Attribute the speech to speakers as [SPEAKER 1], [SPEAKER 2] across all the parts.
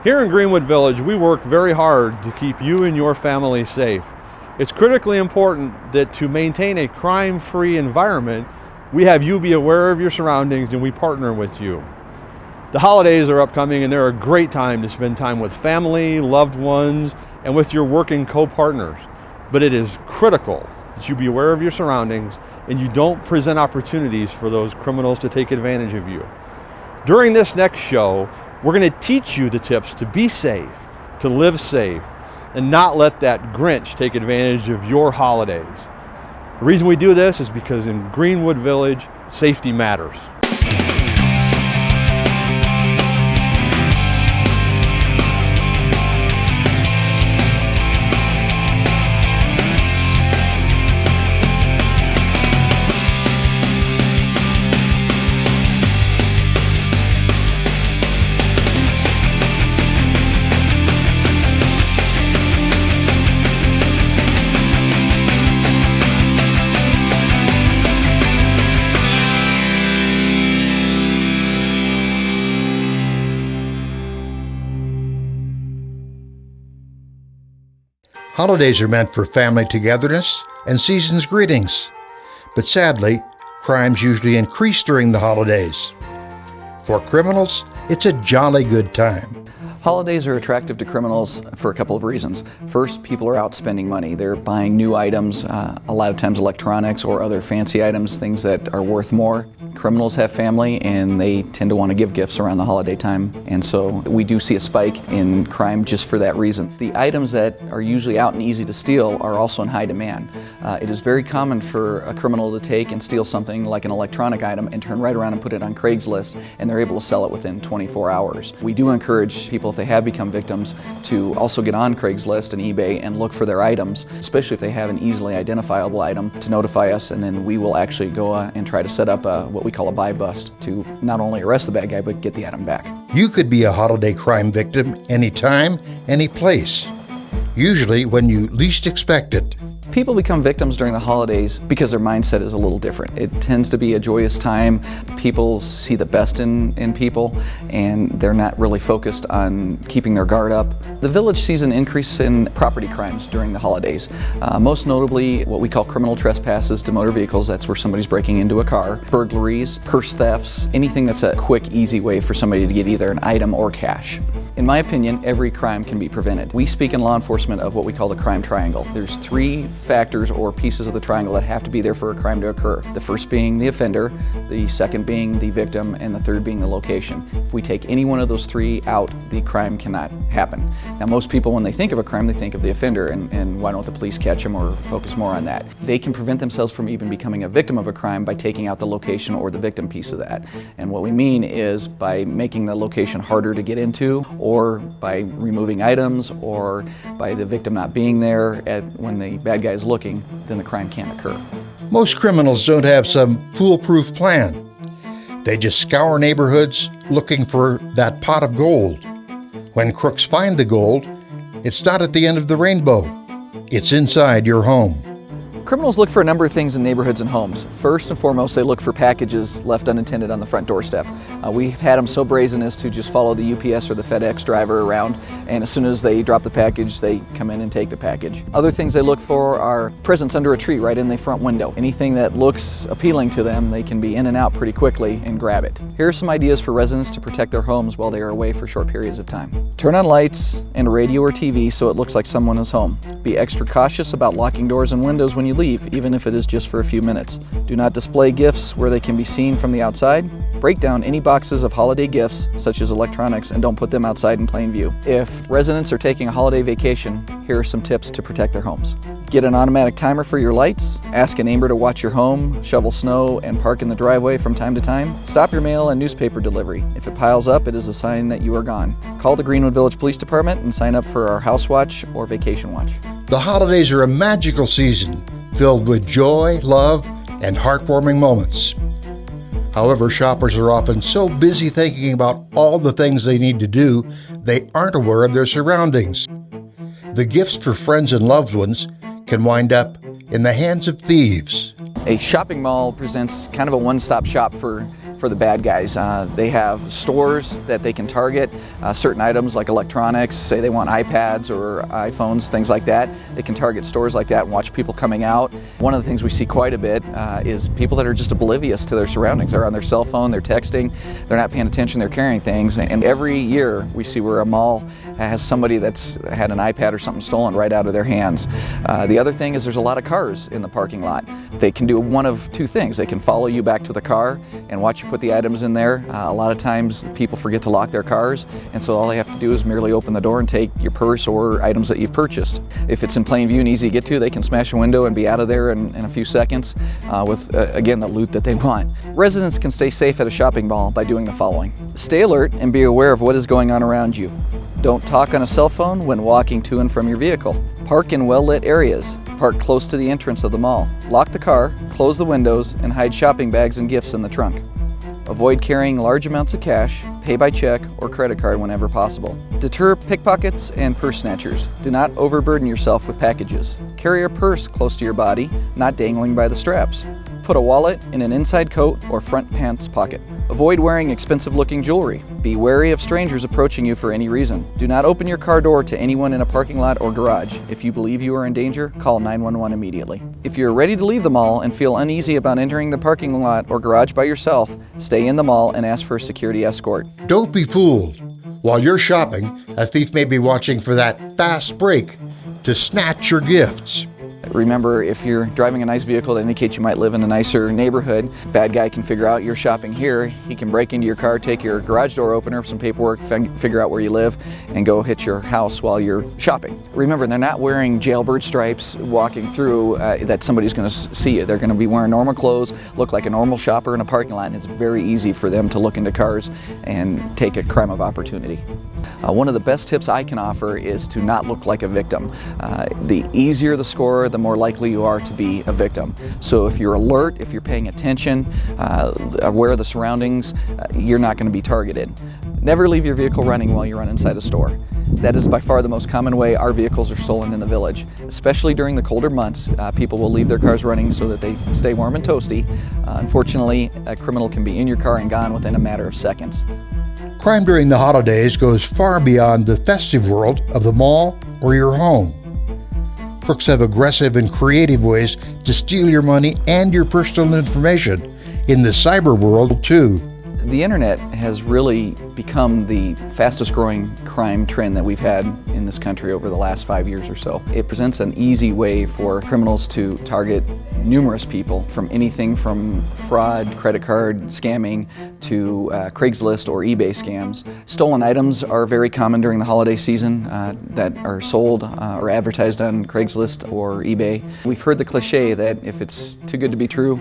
[SPEAKER 1] Here in Greenwood Village, we work very hard to keep you and your family safe. It's critically important that to maintain a crime-free environment, we have you be aware of your surroundings and we partner with you. The holidays are upcoming and they're a great time to spend time with family, loved ones, and with your working co-partners. But it is critical that you be aware of your surroundings and you don't present opportunities for those criminals to take advantage of you. During this next show, we're going to teach you the tips to be safe, to live safe, and not let that Grinch take advantage of your holidays. The reason we do this is because in Greenwood Village, safety matters.
[SPEAKER 2] Holidays are meant for family togetherness and season's greetings, but sadly, crimes usually increase during the holidays. For criminals, it's a jolly good time.
[SPEAKER 3] Holidays are attractive to criminals for a couple of reasons. First, people are out spending money. They're buying new items, a lot of times electronics or other fancy items, things that are worth more. Criminals have family and they tend to want to give gifts around the holiday time, and so we do see a spike in crime just for that reason. The items that are usually out and easy to steal are also in high demand. It is very common for a criminal to take and steal something like an electronic item and turn right around and put it on Craigslist, and they're able to sell it within 24 hours. We do encourage people, if they have become victims, to also get on Craigslist and eBay and look for their items, especially if they have an easily identifiable item, to notify us, and then we will actually go and try to set up what we call a buy bust to not only arrest the bad guy but get the item back.
[SPEAKER 2] You could be a holiday crime victim anytime, any place, usually when you least expect it.
[SPEAKER 3] People become victims during the holidays because their mindset is a little different. It tends to be a joyous time. People see the best in people, and they're not really focused on keeping their guard up. The village sees an increase in property crimes during the holidays. Most notably, what we call criminal trespasses to motor vehicles. That's where somebody's breaking into a car. Burglaries, purse thefts, anything that's a quick, easy way for somebody to get either an item or cash. In my opinion, every crime can be prevented. We speak in law enforcement of what we call the crime triangle. There's three factors or pieces of the triangle that have to be there for a crime to occur. The first being the offender, the second being the victim, and the third being the location. If we take any one of those three out, the crime cannot happen. Now, most people, when they think of a crime, they think of the offender, and why don't the police catch them or focus more on that? They can prevent themselves from even becoming a victim of a crime by taking out the location or the victim piece of that. And what we mean is by making the location harder to get into, or by removing items, or by the victim not being there when the bad guy is looking, then the crime can't occur.
[SPEAKER 2] Most criminals don't have some foolproof plan. They just scour neighborhoods looking for that pot of gold. When crooks find the gold, it's not at the end of the rainbow. It's inside your home.
[SPEAKER 3] Criminals look for a number of things in neighborhoods and homes. First and foremost, they look for packages left unattended on the front doorstep. We've had them so brazen as to just follow the UPS or the FedEx driver around, and as soon as they drop the package, they come in and take the package. Other things they look for are presents under a tree right in the front window. Anything that looks appealing to them, they can be in and out pretty quickly and grab it. Here are some ideas for residents to protect their homes while they are away for short periods of time. Turn on lights and radio or TV so it looks like someone is home. Be extra cautious about locking doors and windows when you leave, even if it is just for a few minutes. Do not display gifts where they can be seen from the outside. Break down any boxes of holiday gifts, such as electronics, and don't put them outside in plain view. If residents are taking a holiday vacation, here are some tips to protect their homes. Get an automatic timer for your lights. Ask a neighbor to watch your home, shovel snow, and park in the driveway from time to time. Stop your mail and newspaper delivery. If it piles up, it is a sign that you are gone. Call the Greenwood Village Police Department and sign up for our House Watch or Vacation Watch.
[SPEAKER 2] The holidays are a magical season filled with joy, love, and heartwarming moments. However, shoppers are often so busy thinking about all the things they need to do, they aren't aware of their surroundings. The gifts for friends and loved ones can wind up in the hands of thieves.
[SPEAKER 3] A shopping mall presents kind of a one-stop shop for for the bad guys. They have stores that they can target certain items like electronics, say they want iPads or iPhones, things like that. They can target stores like that and watch people coming out. One of the things we see quite a bit is people that are just oblivious to their surroundings. They're on their cell phone, they're texting, they're not paying attention, they're carrying things. And every year we see where a mall has somebody that's had an iPad or something stolen right out of their hands. The other thing is there's a lot of cars in the parking lot. They can do one of two things. They can follow you back to the car and watch you put the items in there. A lot of times people forget to lock their cars, and so all they have to do is merely open the door and take your purse or items that you've purchased. If it's in plain view and easy to get to, they can smash a window and be out of there in a few seconds with, again, the loot that they want. Residents can stay safe at a shopping mall by doing the following. Stay alert and be aware of what is going on around you. Don't talk on a cell phone when walking to and from your vehicle. Park in well-lit areas. Park close to the entrance of the mall. Lock the car, close the windows, and hide shopping bags and gifts in the trunk. Avoid carrying large amounts of cash. Pay by check or credit card whenever possible. Deter pickpockets and purse snatchers. Do not overburden yourself with packages. Carry a purse close to your body, not dangling by the straps. Put a wallet in an inside coat or front pants pocket. Avoid wearing expensive-looking jewelry. Be wary of strangers approaching you for any reason. Do not open your car door to anyone in a parking lot or garage. If you believe you are in danger, call 911 immediately. If you're ready to leave the mall and feel uneasy about entering the parking lot or garage by yourself, stay in the mall and ask for a security escort.
[SPEAKER 2] Don't be fooled. While you're shopping, a thief may be watching for that fast break to snatch your gifts.
[SPEAKER 3] Remember, if you're driving a nice vehicle that indicates you might live in a nicer neighborhood, bad guy can figure out you're shopping here. He can break into your car, take your garage door opener, some paperwork, figure out where you live, and go hit your house while you're shopping. Remember, they're not wearing jailbird stripes walking through that somebody's going to see you. They're going to be wearing normal clothes, look like a normal shopper in a parking lot, and it's very easy for them to look into cars and take a crime of opportunity. One of the best tips I can offer is to not look like a victim. The easier the score, the more likely you are to be a victim. So if you're alert, if you're paying attention, aware of the surroundings, you're not going to be targeted. Never leave your vehicle running while you run inside a store. That is by far the most common way our vehicles are stolen in the village. Especially during the colder months, people will leave their cars running so that they stay warm and toasty. Unfortunately, a criminal can be in your car and gone within a matter of seconds.
[SPEAKER 2] Crime during the holidays goes far beyond the festive world of the mall or your home. Crooks have aggressive and creative ways to steal your money and your personal information in the cyber world too.
[SPEAKER 3] The internet has really become the fastest growing crime trend that we've had in this country over the last 5 years or so. It presents an easy way for criminals to target numerous people, from anything from fraud, credit card scamming, to Craigslist or eBay scams. Stolen items are very common during the holiday season that are sold or advertised on Craigslist or eBay. We've heard the cliche that if it's too good to be true,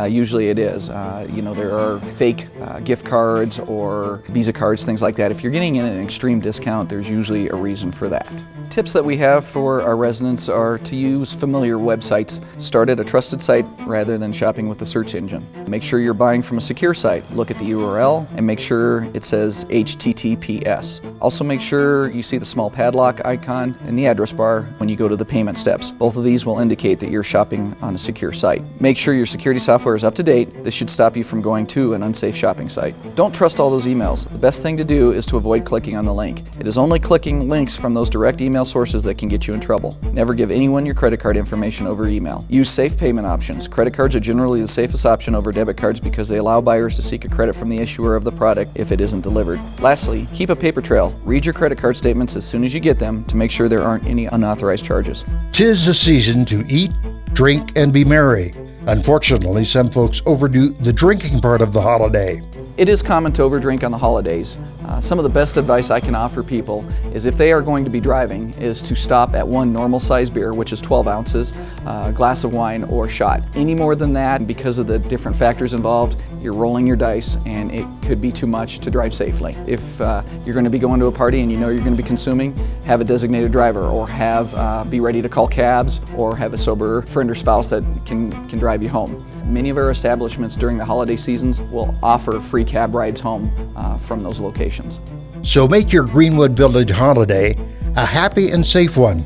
[SPEAKER 3] usually it is. There are fake gift cards or Visa cards, things like that. If you're getting in an extreme discount, there's usually a reason for that. Tips that we have for our residents are to use familiar websites. Start at a trusted site rather than shopping with the search engine. Make sure you're buying from a secure site. Look at the URL and make sure it says HTTPS. Also make sure you see the small padlock icon in the address bar when you go to the payment steps. Both of these will indicate that you're shopping on a secure site. Make sure your security software is up to date. This should stop you from going to an unsafe shopping site. Don't trust all those emails. The best thing to do is to avoid clicking on the link. It is only clicking links from those direct email sources that can get you in trouble. Never give anyone your credit card information over email. Use safe payment options. Credit cards are generally the safest option over debit cards because they allow buyers to seek a credit from the issuer of the product if it isn't delivered. Lastly, keep a paper trail. Read your credit card statements as soon as you get them to make sure there aren't any unauthorized charges.
[SPEAKER 2] 'Tis the season to eat, drink, and be merry. Unfortunately, some folks overdo the drinking part of the holiday.
[SPEAKER 3] It is common to overdrink on the holidays. Some of the best advice I can offer people is if they are going to be driving is to stop at one normal size beer, which is 12 ounces, a glass of wine or shot. Any more than that, because of the different factors involved, you're rolling your dice and it could be too much to drive safely. If you're going to be going to a party and you know you're going to be consuming, have a designated driver or be ready to call cabs or have a sober friend or spouse that can drive you home. Many of our establishments during the holiday seasons will offer free cab rides home from those locations.
[SPEAKER 2] So make your Greenwood Village holiday a happy and safe one.